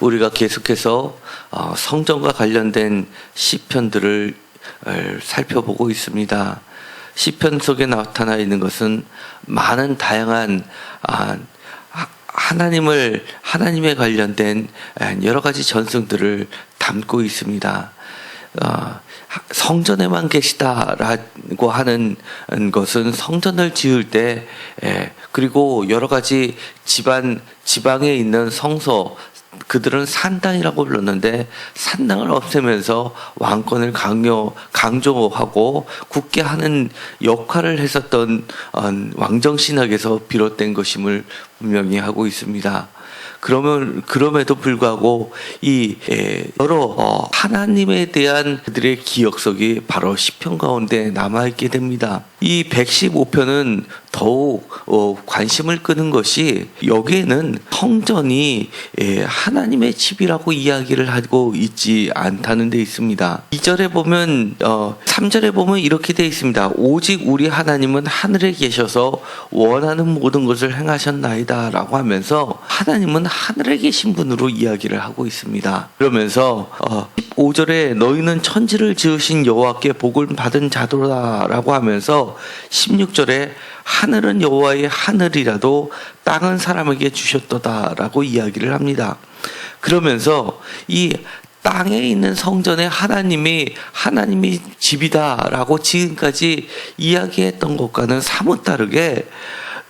우리가 계속해서 성전과 관련된 시편들을 살펴보고 있습니다. 시편 속에 나타나 있는 것은 많은 다양한 하나님에 관련된 여러 가지 전승들을 담고 있습니다. 성전에만 계시다라고 하는 것은 성전을 지을 때, 그리고 여러 가지 지방에 있는 성소, 그들은 산당이라고 불렀는데 산당을 없애면서 왕권을 강조하고 굳게 하는 역할을 했었던 왕정신학에서 비롯된 것임을 분명히 하고 있습니다. 그럼에도 불구하고 여러 하나님에 대한 그들의 기억석이 바로 시편 가운데 남아있게 됩니다. 이 115편은 더욱 관심을 끄는 것이, 여기에는 성전이 하나님의 집이라고 이야기를 하고 있지 않다는 데 있습니다. 2절에 보면 3절에 보면 이렇게 되어 있습니다. 오직 우리 하나님은 하늘에 계셔서 원하는 모든 것을 행하셨나이다 라고 하면서 하나님은 하늘에 계신 분으로 이야기를 하고 있습니다. 그러면서 15절에 너희는 천지를 지으신 여호와께 복을 받은 자도다 라고 하면서 16절에 하늘은 여호와의 하늘이라도 땅은 사람에게 주셨도다 라고 이야기를 합니다. 그러면서 이 땅에 있는 성전에 하나님이 집이다 라고 지금까지 이야기했던 것과는 사뭇 다르게,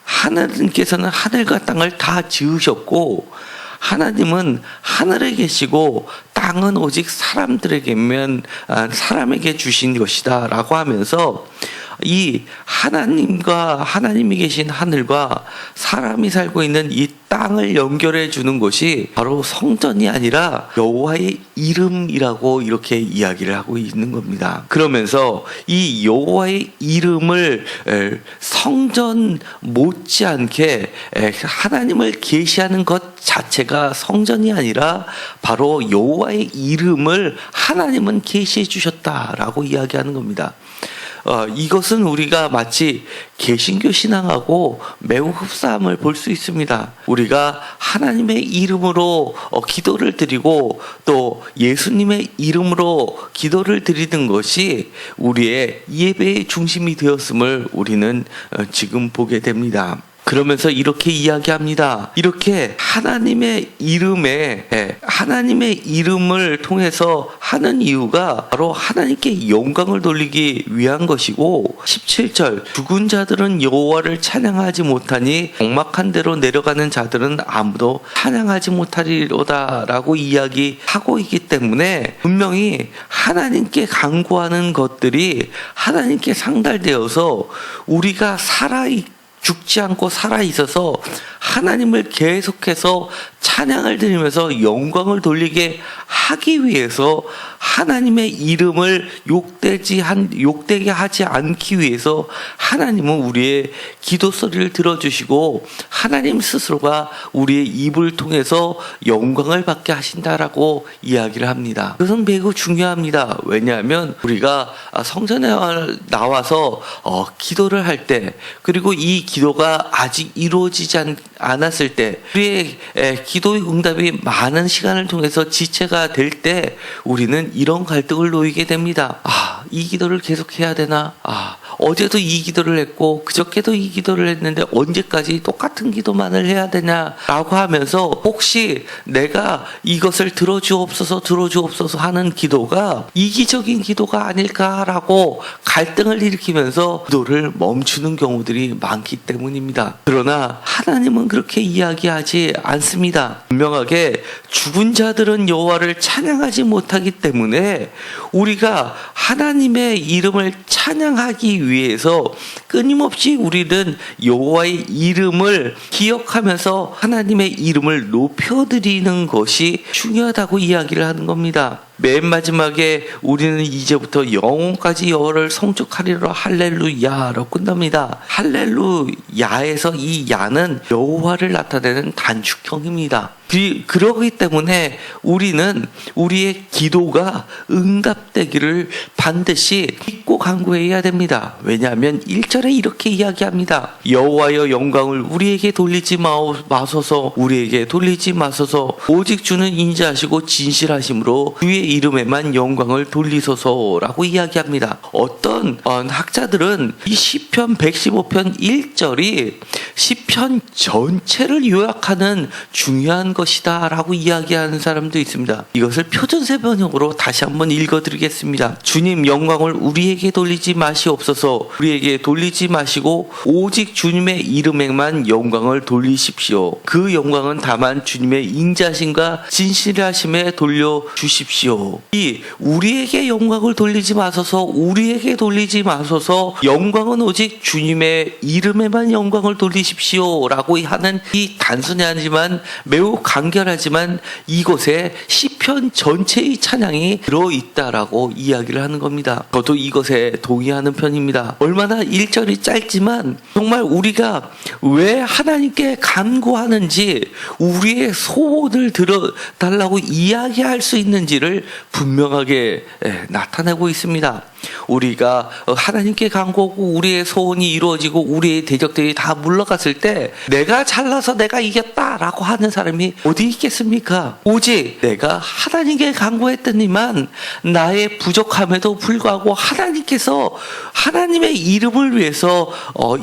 하나님께서는 하늘과 땅을 다 지으셨고 하나님은 하늘에 계시고 땅은 오직 사람에게 주신 것이다 라고 하면서, 이 하나님이 계신 하늘과 사람이 살고 있는 이 땅을 연결해 주는 것이 바로 성전이 아니라 여호와의 이름이라고 이렇게 이야기를 하고 있는 겁니다. 그러면서 이 여호와의 이름을 성전 못지않게 하나님을 계시하는 것 자체가 성전이 아니라 바로 여호와의 이름을 하나님은 계시해 주셨다라고 이야기하는 겁니다. 이것은 우리가 마치 개신교 신앙하고 매우 흡사함을 볼 수 있습니다. 우리가 하나님의 이름으로 기도를 드리고 또 예수님의 이름으로 기도를 드리는 것이 우리의 예배의 중심이 되었음을 우리는 지금 보게 됩니다. 그러면서 이렇게 이야기합니다. 이렇게 하나님의 이름을 통해서 하는 이유가 바로 하나님께 영광을 돌리기 위한 것이고, 17절 죽은 자들은 여호와를 찬양하지 못하니 적막한 데로 내려가는 자들은 아무도 찬양하지 못하리로다 라고 이야기하고 있기 때문에, 분명히 하나님께 간구하는 것들이 하나님께 상달되어서 우리가 죽지 않고 살아있어서 하나님을 계속해서 찬양을 드리면서 영광을 돌리게 하기 위해서, 하나님의 이름을 욕되게 하지 않기 위해서 하나님은 우리의 기도 소리를 들어주시고 하나님 스스로가 우리의 입을 통해서 영광을 받게 하신다라고 이야기를 합니다. 그것은 매우 중요합니다. 왜냐하면 우리가 성전에 나와서 기도를 할 때, 그리고 이 기도가 아직 이루어지지 않았을 때, 우리의 기도의 응답이 많은 시간을 통해서 지체가 될 때 우리는 이런 갈등을 놓이게 됩니다. 이 기도를 계속 해야 되나? 어제도 이 기도를 했고 그저께도 이 기도를 했는데 언제까지 똑같은 기도만을 해야 되냐라고 하면서, 혹시 내가 이것을 들어주옵소서 하는 기도가 이기적인 기도가 아닐까라고 갈등을 일으키면서 기도를 멈추는 경우들이 많기 때문입니다. 그러나 하나님은 그렇게 이야기하지 않습니다. 분명하게 죽은 자들은 여호와를 찬양하지 못하기 때문에 우리가 하나님의 이름을 찬양하기 위해서 끊임없이 우리는 여호와의 이름을 기억하면서 하나님의 이름을 높여드리는 것이 중요하다고 이야기를 하는 겁니다. 맨 마지막에 우리는 이제부터 영원까지 여호와를 송축하리라 할렐루야로 끝납니다. 할렐루야에서 이 야는 여호와를 나타내는 단축형입니다. 그러기 때문에 우리는 우리의 기도가 응답되기를 반드시 믿고 간구해야 됩니다. 왜냐하면 1절에 이렇게 이야기합니다. 여호와여 영광을 우리에게 돌리지 마소서, 우리에게 돌리지 마소서. 오직 주는 인자하시고 진실하심으로 주의 이름에만 영광을 돌리소서라고 이야기합니다. 어떤 학자들은 이 시편 115편 1절이 시편 전체를 요약하는 중요한 것이다 라고 이야기하는 사람도 있습니다. 이것을 표준세 번역으로 다시 한번 읽어드리겠습니다. 주님 영광을 우리에게 돌리지 마시옵소서. 우리에게 돌리지 마시고 오직 주님의 이름에만 영광을 돌리십시오. 그 영광은 다만 주님의 인자심과 진실하심에 돌려주십시오. 이 우리에게 영광을 돌리지 마소서, 우리에게 돌리지 마소서, 영광은 오직 주님의 이름에만 영광을 돌리십시오 라고 하는 이 단순하지만 매우 간결하지만 이곳에 시편 전체의 찬양이 들어있다라고 이야기를 하는 겁니다. 저도 이것에 동의하는 편입니다. 얼마나 1절이 짧지만 정말 우리가 왜 하나님께 간구하는지, 우리의 소원을 들어달라고 이야기할 수 있는지를 분명하게 나타내고 있습니다. 우리가 하나님께 간구하고 우리의 소원이 이루어지고 우리의 대적들이 다 물러갔을 때 내가 잘나서 내가 이겼다라고 하는 사람이 어디 있겠습니까? 오직 내가 하나님께 간구했더니만 나의 부족함에도 불구하고 하나님께서 하나님의 이름을 위해서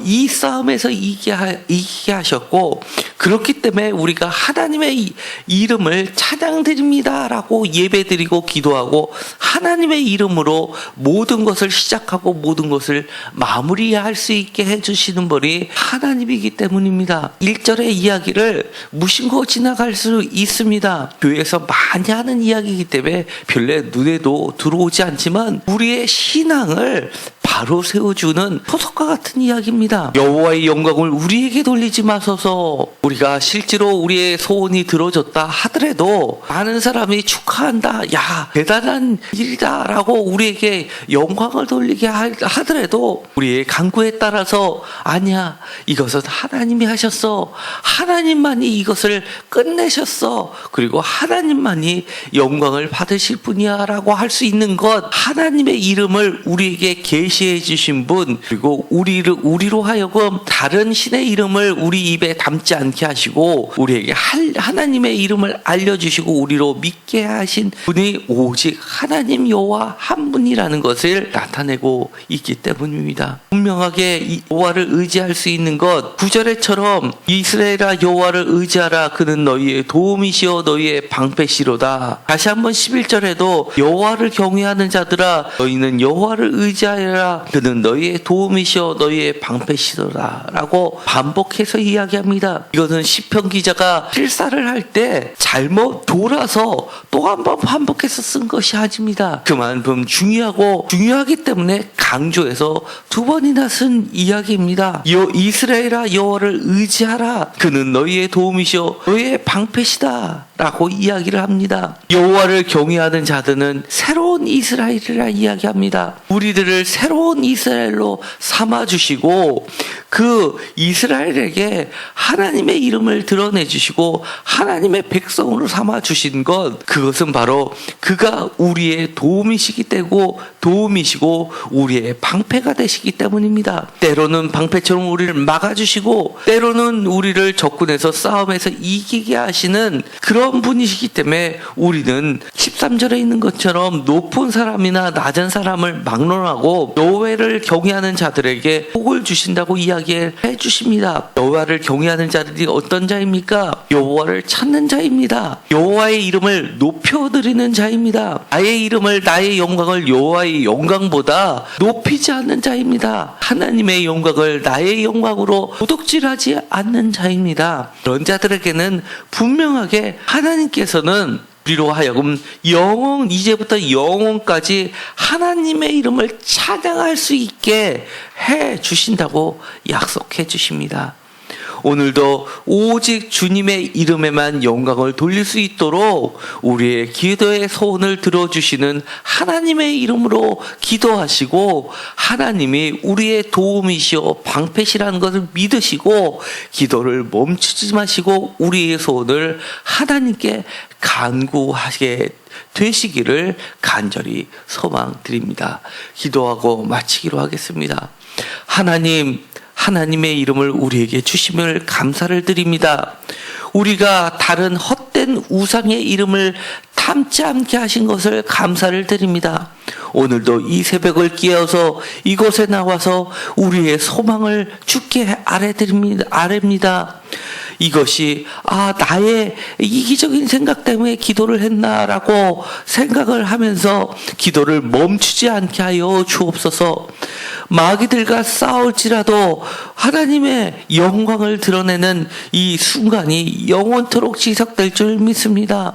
이 싸움에서 이기게 하셨고, 그렇기 때문에 우리가 하나님의 이름을 찬양드립니다라고 예배드리고 기도하고 하나님의 이름으로 모든 것을 시작하고 모든 것을 마무리할 수 있게 해주시는 분이 하나님이기 때문입니다. 1절의 이야기를 무심코 지나갈 수 있습니다. 교회에서 많이 하는 이야기이기 때문에 별내 눈에도 들어오지 않지만 우리의 신앙을 바로 세워주는 토속과 같은 이야기입니다. 여호와의 영광을 우리에게 돌리지 마소서. 우리가 실제로 우리의 소원이 들어졌다 하더라도 많은 사람이 축하한다, 야 대단한 일이다 라고 우리에게 영광을 돌리게 하더라도 우리의 간구에 따라서 아니야, 이것은 하나님이 하셨어, 하나님만이 이것을 끝내셨어, 그리고 하나님만이 영광을 받으실 분이야 라고 할 수 있는 것, 하나님의 이름을 우리에게 계시해 주신 분, 그리고 우리로 하여금 다른 신의 이름을 우리 입에 담지 않게 하시고 우리에게 하나님의 이름을 알려주시고 우리로 믿게 하신 분이 오직 하나님 여호와 한 분이라는 것을 나타내고 있기 때문입니다. 분명하게 여호와를 의지할 수 있는 것, 9절에처럼 이스라엘아 여호와를 의지하라, 그는 너희의 도움이시여 너희의 방패시로다. 다시 한번 11절에도 여호와를 경외하는 자들아 너희는 여호와를 의지하여라, 그는 너희의 도움이시여 너희의 방패시로다 라고 반복해서 이야기합니다. 이것은 시편 기자가 필사를 할 때 잘못 돌아서 또 한 번 반복해서 쓴 것이 아닙니다. 그만큼 중요하기 때문에 강조해서 두 번이나 쓴 이야기입니다. 이스라엘아 여호와를 의지하라, 그는 너희의 도움이시여 너희의 방패시다 라고 이야기를 합니다. 여호와를 경외하는 자들은 새로운 이스라엘이라 이야기합니다. 우리들을 새로운 이스라엘로 삼아주시고 그 이스라엘에게 하나님의 이름을 드러내주시고 하나님의 백성으로 삼아주신 것, 그것은 바로 그가 우리의 도움이시고 우리의 방패가 되시기 때문입니다. 때로는 방패처럼 우리를 막아주시고 때로는 우리를 적군에서 싸움에서 이기게 하시는 그런 분이시기 때문에 우리는 13절에 있는 것처럼 높은 사람이나 낮은 사람을 막론하고 여호와를 경외하는 자들에게 복을 주신다고 이야기해 주십니다. 여호와를 경외하는 자들이 어떤 자입니까? 여호와를 찾는 자입니다. 여호와의 이름을 높여드리는 자입니다. 나의 이름을, 나의 영광을 여호와의 영광보다 높이지 않는 자입니다. 하나님의 영광을 나의 영광으로 도둑질하지 않는 자입니다. 그런 자들에게는 분명하게 하나님께서는 우리로 하여금 이제부터 영원까지 하나님의 이름을 찬양할 수 있게 해 주신다고 약속해 주십니다. 오늘도 오직 주님의 이름에만 영광을 돌릴 수 있도록 우리의 기도의 소원을 들어주시는 하나님의 이름으로 기도하시고, 하나님이 우리의 도움이시오 방패시라는 것을 믿으시고 기도를 멈추지 마시고 우리의 소원을 하나님께 간구하게 되시기를 간절히 소망드립니다. 기도하고 마치기로 하겠습니다. 하나님의 이름을 우리에게 주심을 감사를 드립니다. 우리가 다른 헛된 우상의 이름을 탐지 않게 하신 것을 감사를 드립니다. 오늘도 이 새벽을 깨어서 이곳에 나와서 우리의 소망을 주께 아뢰입니다. 이것이 나의 이기적인 생각 때문에 기도를 했나라고 생각을 하면서 기도를 멈추지 않게 하여 주옵소서. 마귀들과 싸울지라도 하나님의 영광을 드러내는 이 순간이 영원토록 지속될 줄 믿습니다.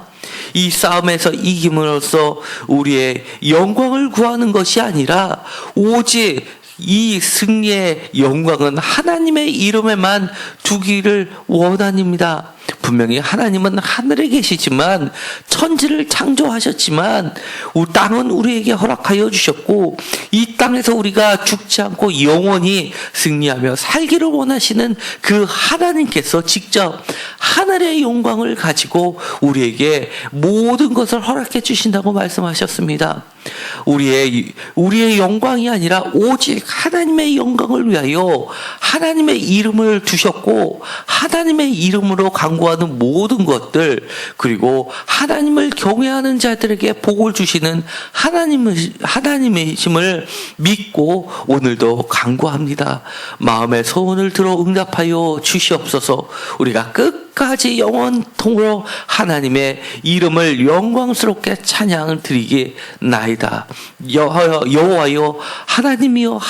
이 싸움에서 이김으로써 우리의 영광을 구하는 것이 아니라 오직 이 승리의 영광은 하나님의 이름에만 두기를 원합니다. 분명히 하나님은 하늘에 계시지만, 천지를 창조하셨지만 땅은 우리에게 허락하여 주셨고, 이 땅에서 우리가 죽지 않고 영원히 승리하며 살기를 원하시는 그 하나님께서 직접 하늘의 영광을 가지고 우리에게 모든 것을 허락해 주신다고 말씀하셨습니다. 우리의 영광이 아니라 오직 하나님의 영광을 위하여 하나님의 이름을 두셨고, 하나님의 이름으로 간구하는 모든 것들, 그리고 하나님을 경외하는 자들에게 복을 주시는 하나님이심을 믿고 오늘도 간구합니다. 마음의 소원을 들어 응답하여 주시옵소서. 우리가 끝까지 영원통으로 하나님의 이름을 영광스럽게 찬양을 드리기 나이다. 여호와여 하나님이여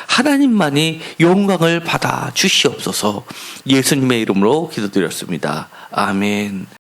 하나님만이 영광을 받아 주시옵소서. 예수님의 이름으로 기도드렸습니다. 아멘.